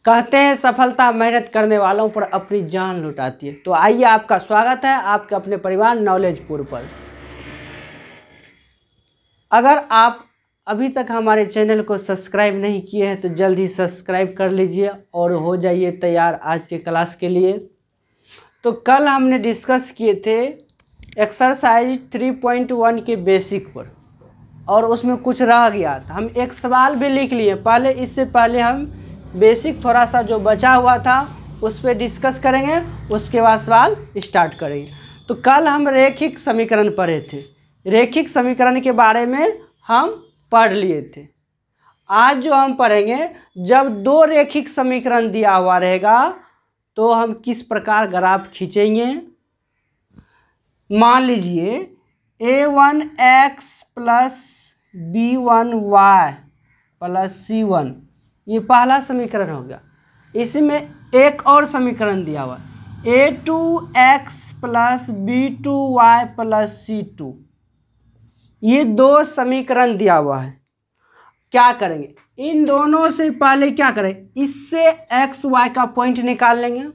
कहते हैं सफलता मेहनत करने वालों पर अपनी जान लुटाती है। तो आइए, आपका स्वागत है आपके अपने परिवार नॉलेजपुर पर। अगर आप अभी तक हमारे चैनल को सब्सक्राइब नहीं किए हैं तो जल्द ही सब्सक्राइब कर लीजिए और हो जाइए तैयार आज के क्लास के लिए। तो कल हमने डिस्कस किए थे एक्सरसाइज 3.1 के बेसिक पर और उसमें कुछ रह गया था। हम एक सवाल भी लिख लिए पहले। इससे पहले हम बेसिक थोड़ा सा जो बचा हुआ था उस पर डिस्कस करेंगे, उसके बाद सवाल स्टार्ट करेंगे। तो कल हम रैखिक समीकरण पढ़े थे। रैखिक समीकरण के बारे में हम पढ़ लिए थे। आज जो हम पढ़ेंगे, जब दो रैखिक समीकरण दिया हुआ रहेगा तो हम किस प्रकार ग्राफ खींचेंगे। मान लीजिए a1x plus b1y plus c1, ये पहला समीकरण हो गया। इसमें एक और समीकरण दिया हुआ a2x plus b2y plus c2, ये दो समीकरण दिया हुआ है। क्या करेंगे, इन दोनों से पहले क्या करें, इससे एक्स वाई का पॉइंट निकाल लेंगे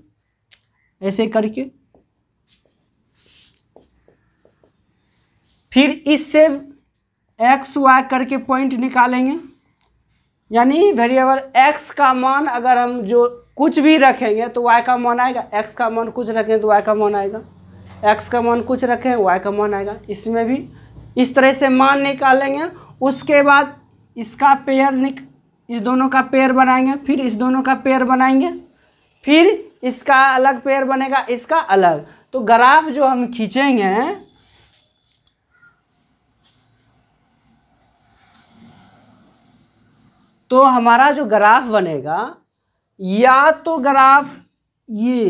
ऐसे करके, फिर इससे एक्स वाई करके पॉइंट निकालेंगे। यानी वेरिएबल x का मान अगर हम जो कुछ भी रखेंगे तो y का मान आएगा, x का मान कुछ रखें तो y का मान आएगा, x का मान कुछ रखें y का मान आएगा। इसमें भी इस तरह से मान निकालेंगे। उसके बाद इसका पेयर इस दोनों का पेयर बनाएंगे, फिर इस दोनों का पेयर बनाएंगे, फिर इसका अलग पेयर बनेगा, इसका अलग। तो ग्राफ जो हम खींचेंगे तो हमारा जो ग्राफ बनेगा, या तो ग्राफ ये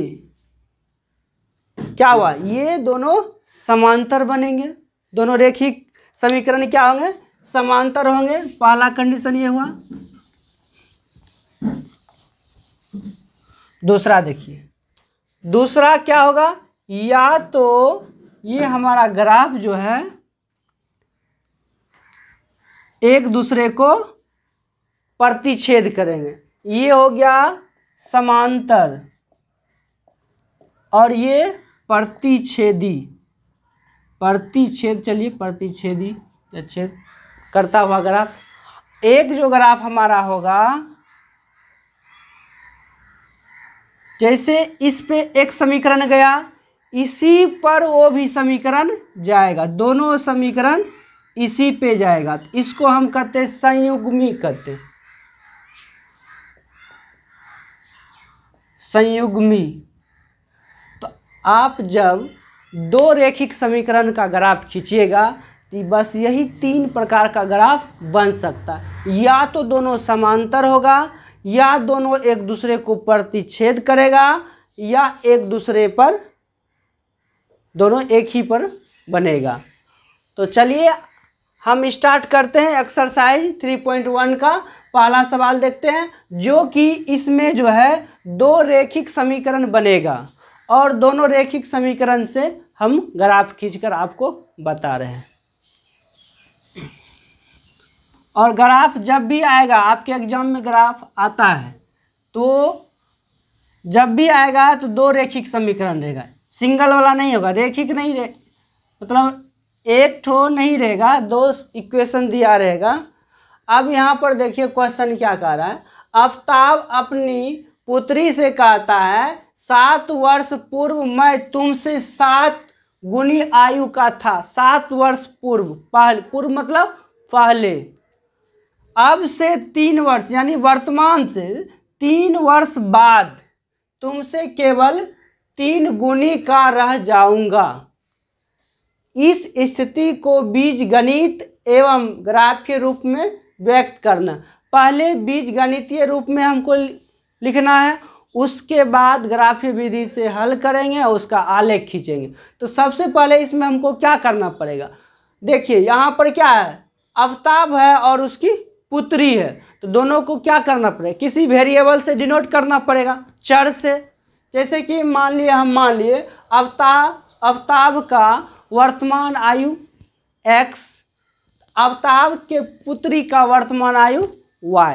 क्या हुआ, ये दोनों समांतर बनेंगे। दोनों रैखिक समीकरण क्या होंगे, समांतर होंगे। पहला कंडीशन ये हुआ। दूसरा देखिए, दूसरा क्या होगा, या तो ये हमारा ग्राफ जो है एक दूसरे को प्रतिच्छेद करेंगे। ये हो गया समांतर और ये प्रतिच्छेदी। प्रतिच्छेद, चलिए प्रतिच्छेदी छेद करता हुआ ग्राफ। एक जो ग्राफ हमारा होगा, जैसे इस पे एक समीकरण गया, इसी पर वो भी समीकरण जाएगा। दोनों समीकरण इसी पे जाएगा। तो इसको हम कहते हैं संयुग्मी, कहते हैं संयुग्मी। तो आप जब दो रैखिक समीकरण का ग्राफ खींचिएगा तो बस यही तीन प्रकार का ग्राफ बन सकता है। या तो दोनों समांतर होगा, या दोनों एक दूसरे को प्रतिच्छेद करेगा, या एक दूसरे पर, दोनों एक ही पर बनेगा। तो चलिए हम स्टार्ट करते हैं एक्सरसाइज 3.1 का पहला सवाल देखते हैं, जो कि इसमें जो है दो रैखिक समीकरण बनेगा और दोनों रैखिक समीकरण से हम ग्राफ खींचकर आपको बता रहे हैं। और ग्राफ जब भी आएगा आपके एग्जाम में, ग्राफ आता है तो जब भी आएगा तो दो रैखिक समीकरण रहेगा, सिंगल वाला नहीं होगा। रैखिक नहीं रहे मतलब एक ठो नहीं रहेगा, दो इक्वेशन दिया रहेगा। अब यहाँ पर देखिए क्वेश्चन क्या कह रहा है। आफ्ताब अपनी पुत्री से कहता है, 7 वर्ष पूर्व मैं तुमसे 7 गुनी आयु का था। 7 वर्ष पूर्व, पूर्व मतलब पहले। अब से 3 वर्ष यानी वर्तमान से 3 वर्ष बाद तुमसे केवल 3 गुनी का रह जाऊंगा। इस स्थिति को बीजगणित एवं ग्राफीय रूप में व्यक्त करना। पहले बीजगणितीय रूप में हमको लिखना है, उसके बाद ग्राफीय विधि से हल करेंगे और उसका आलेख खींचेंगे। तो सबसे पहले इसमें हमको क्या करना पड़ेगा, देखिए यहाँ पर क्या है, आफ्ताब है और उसकी पुत्री है। तो दोनों को क्या करना पड़ेगा, किसी वेरिएबल से डिनोट करना पड़ेगा, चर से। जैसे कि मान लिए आफ्ताब का वर्तमान आयु x, आफ्ताब के पुत्री का वर्तमान आयु y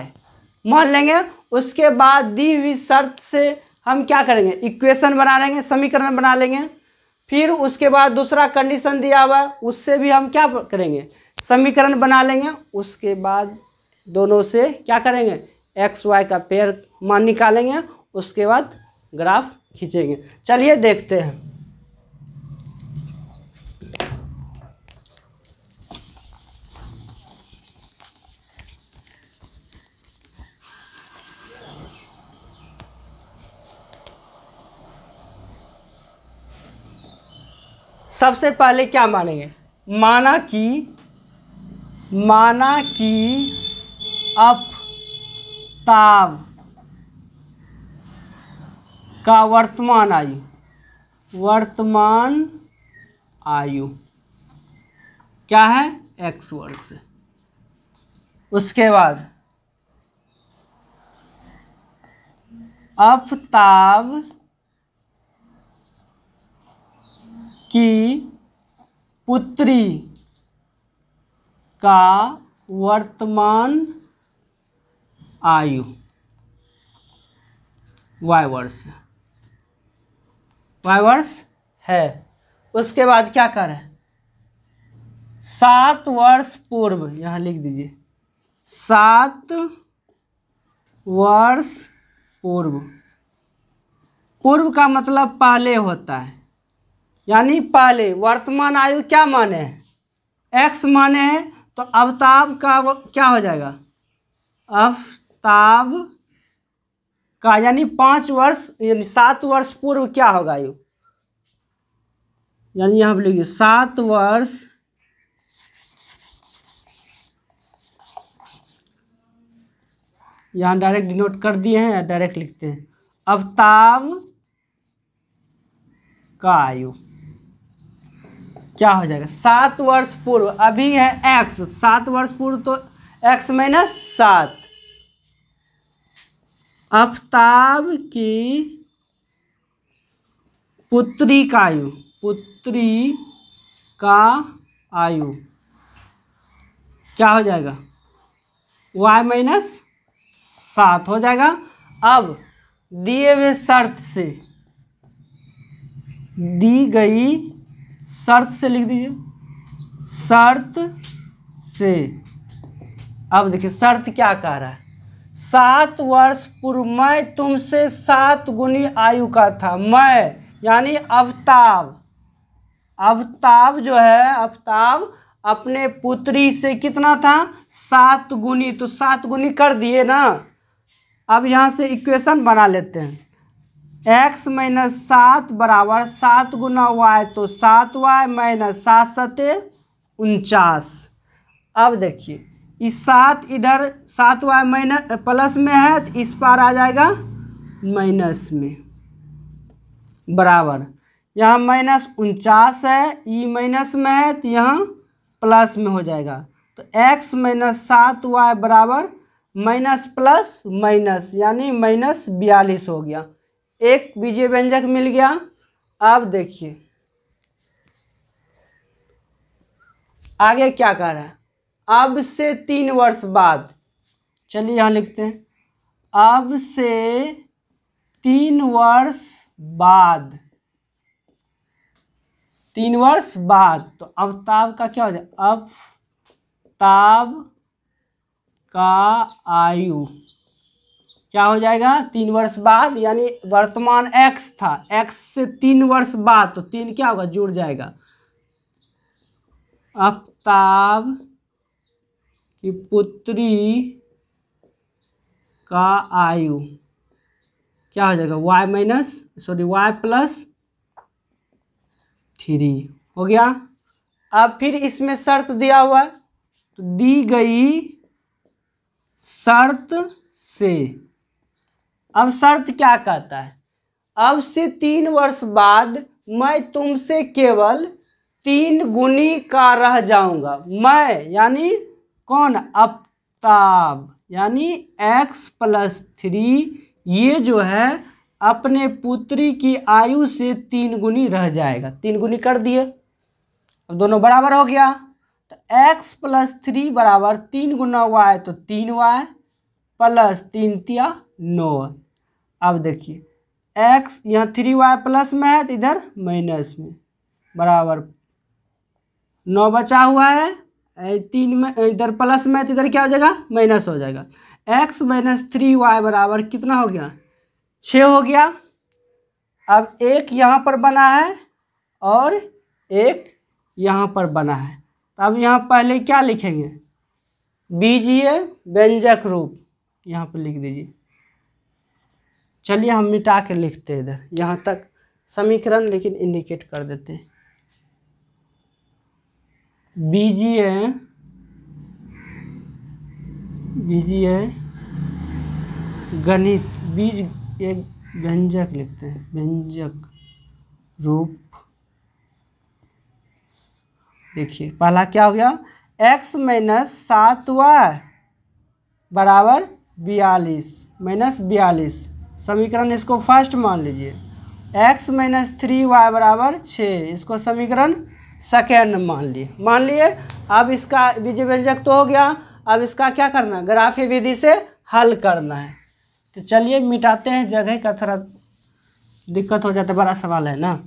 मान लेंगे। उसके बाद दी हुई शर्त से हम क्या करेंगे, इक्वेशन बना लेंगे, समीकरण बना लेंगे। फिर उसके बाद दूसरा कंडीशन दिया हुआ है, उससे भी हम क्या करेंगे, समीकरण बना लेंगे। उसके बाद दोनों से क्या करेंगे, एक्स वाई का पेयर मान निकालेंगे, उसके बाद ग्राफ खींचेंगे। चलिए देखते हैं। सबसे पहले क्या मानेंगे, माना कि आफताब का वर्तमान आयु क्या है, x वर्ष। उसके बाद आफताब की पुत्री का वर्तमान आयु y वर्ष है। उसके बाद क्या कर है, 7 वर्ष पूर्व, यहाँ लिख दीजिए 7 वर्ष पूर्व का मतलब पहले होता है, यानी पहले। वर्तमान आयु क्या माने हैं, x माने हैं, तो आफताब का क्या हो जाएगा, आफताब का यानी 5 वर्ष यानी 7 वर्ष पूर्व क्या होगा आयु, यानी यहाँ पर लिखिए 7 वर्ष यहाँ डायरेक्ट डिनोट कर दिए हैं, डायरेक्ट लिखते हैं। आफताब का आयु क्या हो जाएगा, 7 वर्ष पूर्व, अभी है x, 7 वर्ष पूर्व तो x माइनस 7। आफताब की पुत्री का आयु क्या हो जाएगा, y माइनस 7 हो जाएगा। अब दिए हुए शर्त से, दी गई शर्त से लिख दीजिए, शर्त से। अब देखिए शर्त क्या कह रहा है, 7 वर्ष पूर्व मैं तुमसे 7 गुनी आयु का था। मैं यानी आफताब जो है, आफताब अपने पुत्री से कितना था, 7 गुनी, तो 7 गुनी कर दिए ना। अब यहाँ से इक्वेशन बना लेते हैं, x माइनस 7 बराबर 7 गुना y, तो 7y माइनस 7 सते 49। अब देखिए इस 7 इधर 7y माइनस प्लस में है, तो इस पार आ जाएगा माइनस में, बराबर यहाँ माइनस 49 है, ई माइनस में है तो यहाँ प्लस में हो जाएगा। तो x माइनस 7y बराबर माइनस प्लस माइनस यानी माइनस 42 हो गया। एक बीजीय व्यंजक मिल गया। अब देखिए आगे क्या कह रहा है, अब से 3 वर्ष बाद, चलिए यहाँ लिखते हैं, अब से 3 वर्ष बाद, 3 वर्ष बाद, तो आफताब का क्या हो जाए, आफताब का आयु क्या हो जाएगा, 3 वर्ष बाद, यानी वर्तमान x था, x से 3 वर्ष बाद, तो 3 क्या होगा, जुड़ जाएगा। आफताब की पुत्री का आयु क्या हो जाएगा, y प्लस 3 हो गया। अब फिर इसमें शर्त दिया हुआ है, तो दी गई शर्त से, अब शर्त क्या कहता है, अब से 3 वर्ष बाद मैं तुमसे केवल 3 गुनी का रह जाऊंगा। मैं यानी कौन, आफताब, यानी x प्लस 3, ये जो है अपने पुत्री की आयु से 3 गुनी रह जाएगा। 3 गुनी कर दिए, अब दोनों बराबर हो गया, तो x प्लस 3 बराबर 3 गुना y, तो 3y प्लस 3×3 = 9। अब देखिए x यहाँ 3y प्लस में है तो इधर माइनस में, बराबर 9 बचा हुआ है, 3 में इधर प्लस में तो इधर क्या हो जाएगा, माइनस हो जाएगा। x - 3y बराबर कितना हो गया, 6 हो गया। अब एक यहाँ पर बना है और एक यहाँ पर बना है, तो अब यहाँ पहले क्या लिखेंगे, बीजीय व्यंजक रूप यहाँ पर लिख दीजिए। चलिए हम मिटा के लिखते हैं इधर, यहाँ तक समीकरण लेकिन इंडिकेट कर देते हैं। बीजीय गणित, बीज एक व्यंजक लिखते हैं, व्यंजक रूप। देखिए पहला क्या हो गया, x - 7y बराबर 42 समीकरण इसको फर्स्ट मान लीजिए। x - 3y बराबर 6, इसको समीकरण सेकेंड मान लिए। अब इसका बीजीय व्यंजक तो हो गया, अब इसका क्या करना है, ग्राफीय विधि से हल करना है। तो चलिए मिटाते हैं, जगह का थोड़ा दिक्कत हो जाता है, बड़ा सवाल है ना।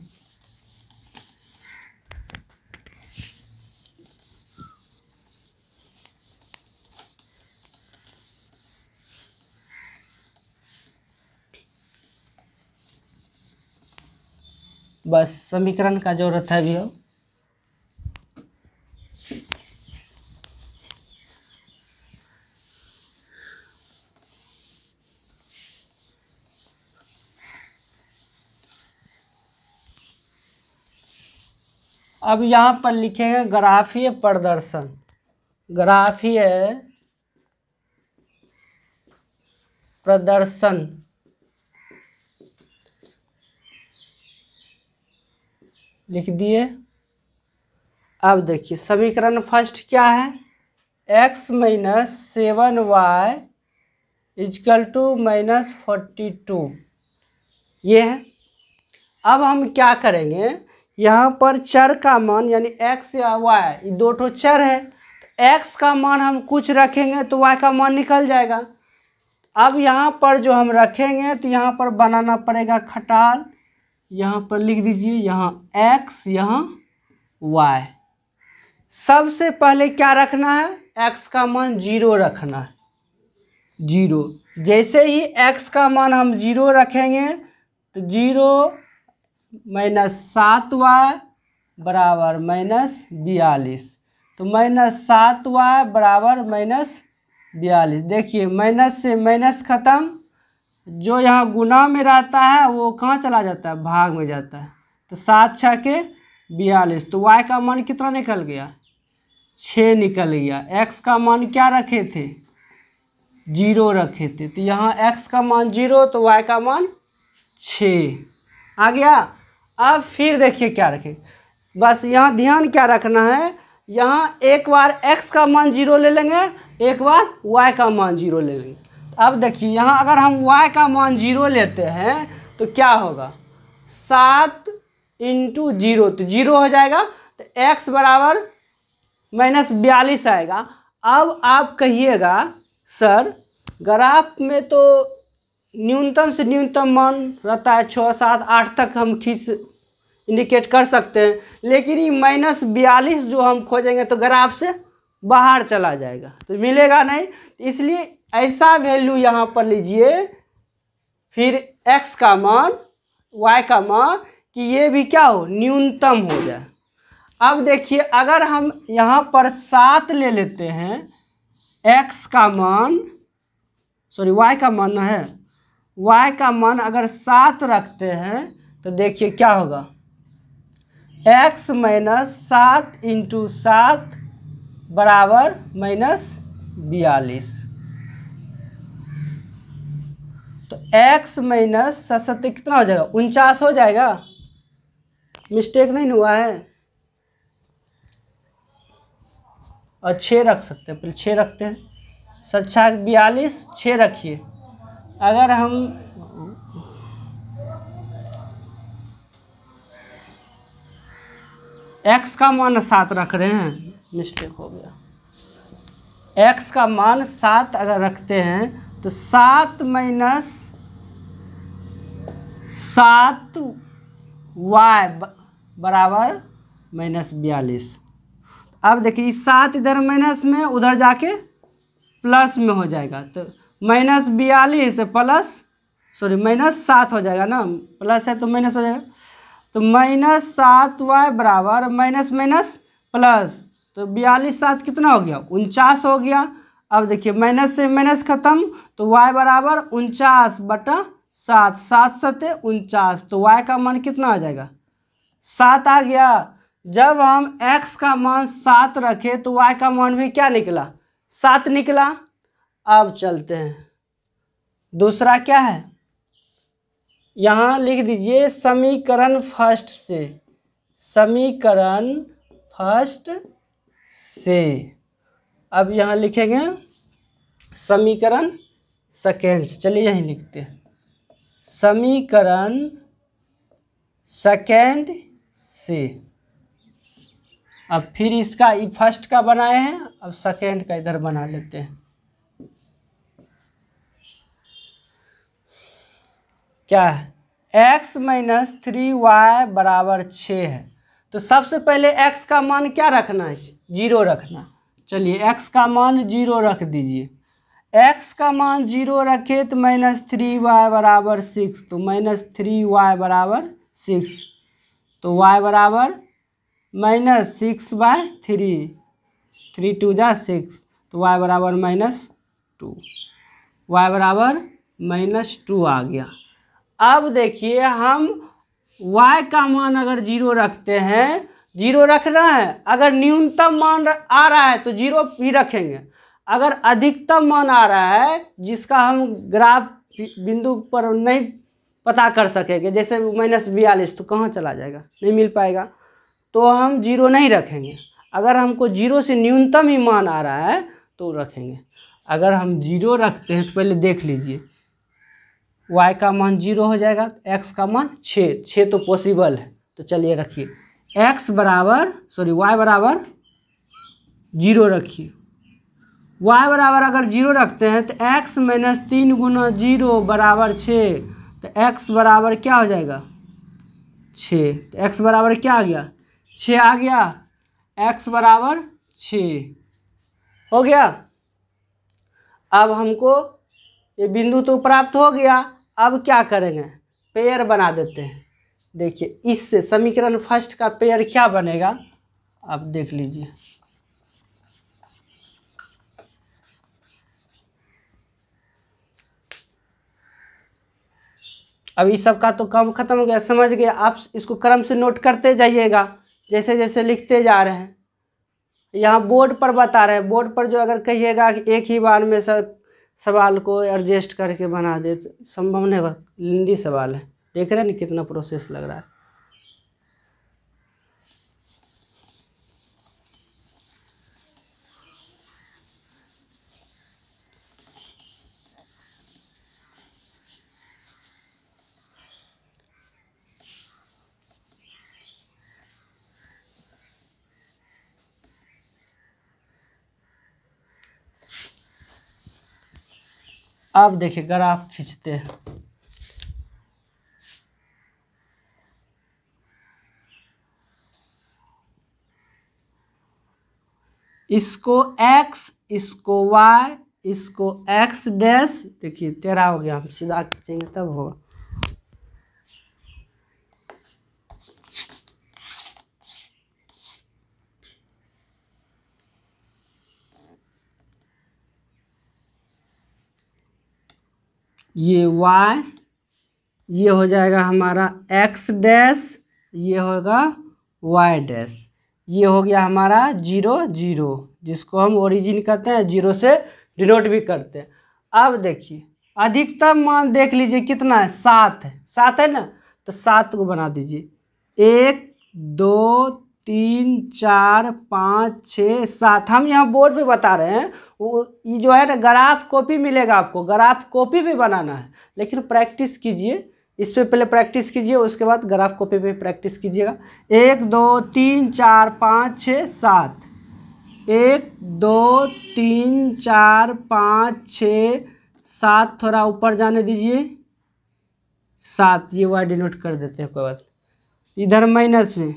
बस समीकरण का जरूरत है भी हो। अब यहाँ पर लिखेंगे ग्राफीय प्रदर्शन, ग्राफीय प्रदर्शन। लिख दिए। अब देखिए समीकरण फर्स्ट क्या है, x - 7y = -42 ये है। अब हम क्या करेंगे, यहाँ पर चर का मान यानी x या y, ये दो ठो चर है, तो x का मान हम कुछ रखेंगे तो y का मान निकल जाएगा। अब यहाँ पर जो हम रखेंगे तो यहाँ पर बनाना पड़ेगा खटाल, यहाँ पर लिख दीजिए, यहाँ x यहाँ y। सबसे पहले क्या रखना है, x का मान 0 रखना है, 0। जैसे ही x का मान हम 0 रखेंगे तो 0 - 7y बराबर -42, तो -7y बराबर -42। देखिए माइनस से माइनस खत्म, जो यहाँ गुना में रहता है वो कहाँ चला जाता है, भाग में जाता है। तो 7 × 6 = 42, तो y का मान कितना निकल गया, 6 निकल गया। x का मान क्या रखे थे, 0 रखे थे, तो यहाँ x का मान 0 तो y का मान 6 आ गया। अब फिर देखिए क्या रखें, बस यहाँ ध्यान क्या रखना है, यहाँ एक बार x का मान 0 ले लेंगे, एक बार y का मान 0 ले लेंगे। अब देखिए यहाँ अगर हम y का मान 0 लेते हैं तो क्या होगा, 7 × 0 तो 0 हो जाएगा, तो x बराबर -42 आएगा। अब आप कहिएगा सर ग्राफ में तो न्यूनतम से न्यूनतम मान रहता है, 6, 7, 8 तक हम खींच इंडिकेट कर सकते हैं, लेकिन ये -42 जो हम खोजेंगे तो ग्राफ से बाहर चला जाएगा, तो मिलेगा नहीं। इसलिए ऐसा वैल्यू यहाँ पर लीजिए, फिर x का मान y का मान, कि ये भी क्या हो, न्यूनतम हो जाए। अब देखिए अगर हम यहाँ पर 7 ले लेते हैं, x का मान y का मान है, y का मान अगर 7 रखते हैं तो देखिए क्या होगा, x - 7 × 7 बराबर -42, तो x - 7 कितना हो जाएगा, 49 हो जाएगा। मिस्टेक नहीं हुआ है, और 6 रख सकते हैं, पहले 6 रखते हैं, 7 × 42, 6 रखिए। अगर हम x का मान 7 रख रहे हैं, मिस्टेक हो गया, x का मान 7 अगर रखते हैं तो 7 माइनस 7 वाई बराबर -42। अब देखिए इस 7 इधर माइनस में, उधर जाके प्लस में हो जाएगा, तो -42 प्लस -7 हो जाएगा ना, प्लस है तो माइनस हो जाएगा, तो -7y बराबर माइनस माइनस प्लस, तो 42 7 कितना हो गया 49 हो गया। अब देखिए माइनस से माइनस खत्म, तो y बराबर 49/7, 7 7 49, तो y का मान कितना आ जाएगा 7 आ गया। जब हम x का मान 7 रखे तो y का मान भी क्या निकला 7 निकला। अब चलते हैं दूसरा क्या है, यहाँ लिख दीजिए समीकरण फर्स्ट से, समीकरण फर्स्ट से। अब यहाँ लिखेंगे समीकरण सेकेंड से, चलिए यहीं लिखते हैं समीकरण सेकेंड से। अब फिर इसका फर्स्ट का बनाए हैं, अब सेकेंड का इधर बना लेते हैं। क्या है x माइनस 3y बराबर 6 है, तो सबसे पहले x का मान क्या रखना है 0 रखना। चलिए x का मान 0 रख दीजिए, x का मान 0 रखे तो -3y बराबर 6, तो -3y बराबर 6, तो y बराबर -6/3, 3 2 जा 6, तो y बराबर -2, y बराबर -2 आ गया। अब देखिए हम y का मान अगर 0 रखते हैं, 0 रखना है, अगर न्यूनतम मान आ रहा है तो 0 ही रखेंगे, अगर अधिकतम मान आ रहा है जिसका हम ग्राफ बिंदु पर नहीं पता कर सकेंगे, जैसे -42, तो कहाँ चला जाएगा, नहीं मिल पाएगा, तो हम 0 नहीं रखेंगे। अगर हमको 0 से न्यूनतम ही मान आ रहा है तो रखेंगे। अगर हम 0 रखते हैं तो पहले देख लीजिए y का मान 0 हो जाएगा, x का मान 6 तो पॉसिबल है, तो चलिए रखिए y बराबर 0 रखिए। y बराबर अगर 0 रखते हैं तो x माइनस 3 गुना 0 बराबर 6, तो x बराबर क्या हो जाएगा 6, तो x बराबर क्या आ गया 6 आ गया, x बराबर 6 हो गया। अब हमको ये बिंदु तो प्राप्त हो गया, अब क्या करेंगे पेयर बना देते हैं। देखिए इससे समीकरण फर्स्ट का पेयर क्या बनेगा, आप देख लीजिए। अब इस सब का तो काम खत्म हो गया, समझ गए आप, इसको क्रम से नोट करते जाइएगा जैसे जैसे लिखते जा रहे हैं। यहाँ बोर्ड पर बता रहे हैं, बोर्ड पर जो अगर कहिएगा कि एक ही बार में सब सवाल को एडजस्ट करके बना दे तो संभव नहीं होगा, लेंदी सवाल है, देख रहे हैं ना कितना प्रोसेस लग रहा है। अब देखिए ग्राफ खींचते हैं। इसको x, इसको y, इसको x डैश, देखिए 13 हो गया, हम सीधा खींचेंगे तब होगा। ये y, ये हो जाएगा हमारा x डैश, ये होगा y डैश, ये हो गया हमारा 0 0, जिसको हम ओरिजिन कहते हैं, 0 से डिनोट भी करते हैं। अब देखिए अधिकतम मान देख लीजिए कितना है 7 है, 7 है ना, तो 7 को बना दीजिए, 1 2 3 4 5 6 7। हम यहाँ बोर्ड पे बता रहे हैं, वो ये जो है ना ग्राफ कॉपी मिलेगा आपको, ग्राफ कॉपी भी बनाना है, लेकिन प्रैक्टिस कीजिए, इस पे पहले प्रैक्टिस कीजिए, उसके बाद ग्राफ कॉपी पे प्रैक्टिस कीजिएगा। 1 2 3 4 5 6 7, 1 2 3 4 5 6 7 थोड़ा ऊपर जाने दीजिए, 7 ये y डिनोट कर देते हैं, कोई बात। इधर माइनस में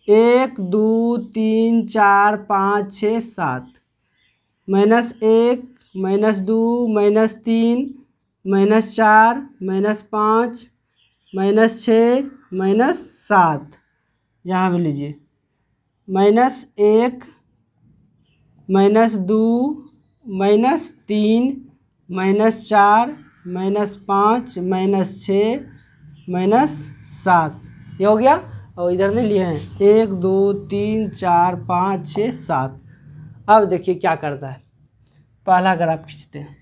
1 2 3 4 5 6 7, -1 -2 -3 -4 -5 -6 -7, यहाँ भी लीजिए -1 -2 -3 -4 -5 -6 -7, ये हो गया। और इधर नहीं लिए हैं 1 2 3 4 5 6 7। अब देखिए क्या करता है, पहला ग्राफ खींचते हैं।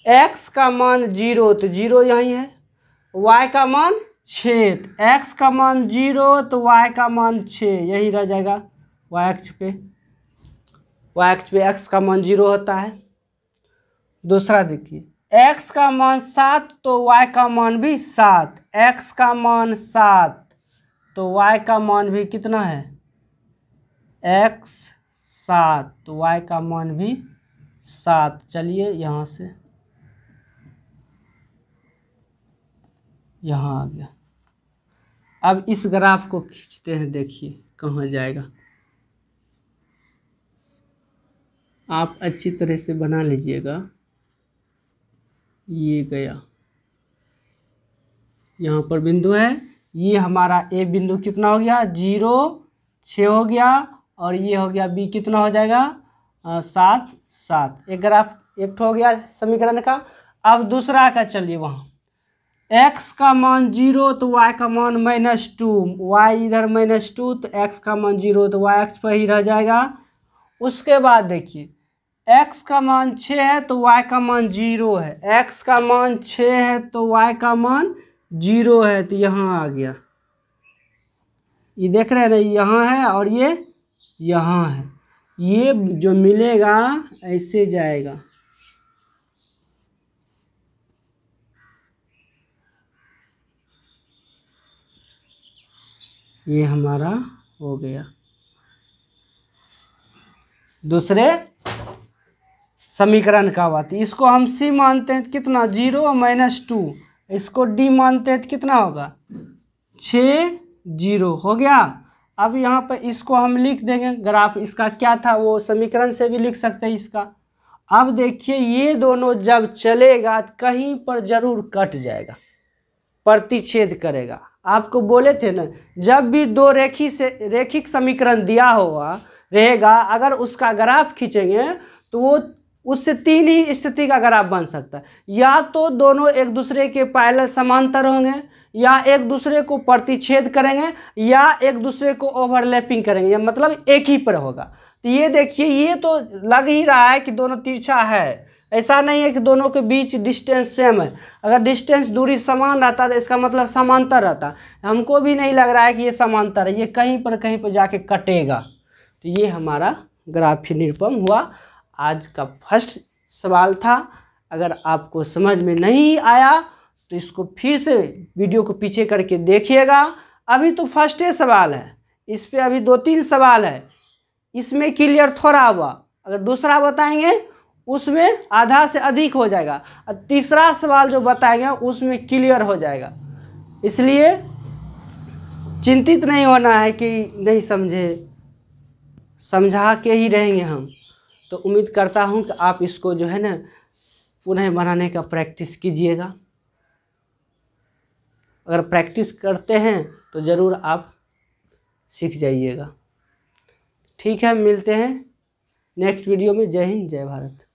x का मान 0 तो 0 यहीं है, y का मान 6, x का मान 0 तो y का मान 6 यही रह जाएगा। y अक्ष पे x का मान 0 होता है। दूसरा देखिए, x का मान 7 तो y का मान भी 7, x का मान 7 तो y का मान भी कितना है, x 7 तो y का मान भी 7। चलिए यहाँ से यहाँ आ गया। अब इस ग्राफ को खींचते हैं, देखिए कहाँ जाएगा। आप अच्छी तरह से बना लीजिएगा। ये गया, यहाँ पर बिंदु है, ये हमारा ए बिंदु कितना हो गया 0 6 हो गया, और ये हो गया बी कितना हो जाएगा 7 7। एक ग्राफ एक हो गया समीकरण का। अब दूसरा का चलिए, वहाँ x का मान 0 तो y का मान -2, y इधर -2 तो x का मान 0 तो y अक्ष पर ही रह जाएगा। उसके बाद देखिए x का मान 6 है तो y का मान 0 है, x का मान 6 है तो y का मान 0 है, तो यहाँ आ गया। ये देख रहे हैं ना, यहाँ है और ये यहाँ है, ये जो मिलेगा ऐसे जाएगा। ये हमारा हो गया दूसरे समीकरण का बात। इसको हम सी मानते हैं कितना 0 -2, इसको डी मानते हैं तो कितना होगा 6 0 हो गया। अब यहाँ पर इसको हम लिख देंगे, ग्राफ इसका क्या था वो समीकरण से भी लिख सकते हैं इसका। अब देखिए ये दोनों जब चलेगा कहीं पर जरूर कट जाएगा, प्रतिच्छेद करेगा। आपको बोले थे ना, जब भी दो रेखिक समीकरण दिया हुआ रहेगा, अगर उसका ग्राफ खींचेंगे तो वो उससे 3 ही स्थिति का ग्राफ बन सकता है। या तो दोनों एक दूसरे के पैरेलल समांतर होंगे, या एक दूसरे को प्रतिच्छेद करेंगे, या एक दूसरे को ओवरलैपिंग करेंगे, या मतलब एक ही पर होगा। तो ये देखिए, ये तो लग ही रहा है कि दोनों तिरछा है, ऐसा नहीं है कि दोनों के बीच डिस्टेंस सेम है। अगर डिस्टेंस दूरी समान रहता तो इसका मतलब समांतर रहता। हमको भी नहीं लग रहा है कि ये समांतर है, ये कहीं पर जाके कटेगा। तो ये हमारा ग्राफी निरूपण हुआ। आज का फर्स्ट सवाल था। अगर आपको समझ में नहीं आया तो इसको फिर से वीडियो को पीछे करके देखिएगा। अभी तो फर्स्ट सवाल है, इस पे अभी 2-3 सवाल है, इसमें क्लियर थोड़ा हुआ। अगर दूसरा बताएंगे उसमें आधा से अधिक हो जाएगा, और तीसरा सवाल जो बताएंगे उसमें क्लियर हो जाएगा। इसलिए चिंतित नहीं होना है कि नहीं समझे, समझा के ही रहेंगे हम। तो उम्मीद करता हूं कि आप इसको जो है ना पुनः बनाने का प्रैक्टिस कीजिएगा। अगर प्रैक्टिस करते हैं तो ज़रूर आप सीख जाइएगा। ठीक है, मिलते हैं नेक्स्ट वीडियो में। जय हिंद, जय भारत।